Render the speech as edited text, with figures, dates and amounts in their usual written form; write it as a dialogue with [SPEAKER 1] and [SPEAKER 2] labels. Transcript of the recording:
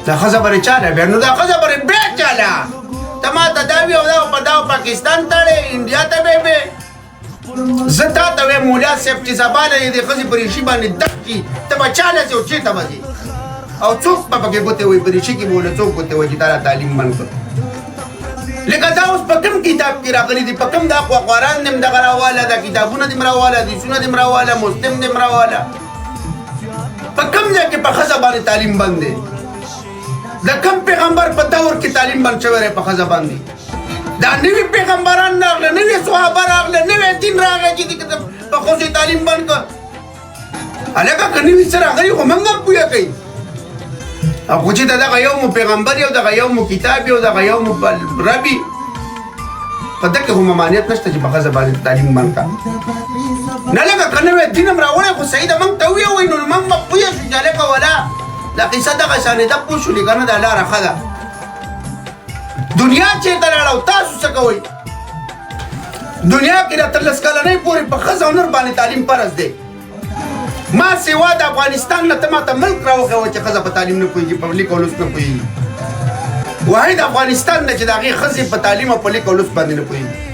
[SPEAKER 1] دا ښځه به چاله بیا نو دا ښځه به بیا چاله ته ما ته دا وي او دا په دا پاکستان تړې انډیا ته به زه تا ته وایم مولیا صاحب چې سبا له دې ښځې په ریشي باندې دق کړي ته به چاله ځې او چېرته به ځې او څوک به پکې ګوتې وایي په ریشي کې به له څوک ګوتې وایي چې دا تعلیم بند کړ لکه دا اوس په کوم کتاب کې راغلي دي په کوم دا قرآن دې دغه راواله دا کتابونه دې راواله حدیثونه دې راواله مسلم دې راواله په کوم ځای کې په ښځه باندې تعلیم بند دی د کوم پیغمبر په دور کې تعلیم بند شوی دی په ښځه باندې دا نوي پیغمبران راغله نوي صحابه راغله نوی دین راغی چې په ښځو تعلیم بند کړ هلکه که نوي څه راغلي خو موږ هم پوهه کوي او خو چې دغه یو مو پیغمبر یو دغه یو مو کتاب یو دغه یو مو ربي په دغه خو ممانعت نشته چې په ښځه باندې تعلیم بند کړه نه لکه که نوی دین هم راوړی خو صحیح ده موږ ته ووایي نو موږ به پوه شو چې هلکه ولا دا قصه دغه شانې ده پوه شولې که نه دا لاره ښه ده دنیا چېرته لاړه او تاسو څه کوئ دنیا کې د 13 کلنۍ پورې په ښځه او نر باندې تعلیم فرض دی ما سوا د افغانستان نه ته ماته ملک راوښیوه چې ښځه په تعلیم نه پوهېږي په لیک او لوست نه پوهېږي واحد افغانستان نه چې د هغې ښځې په تعلیم او په لیک او لوست باندې نه پوهېږي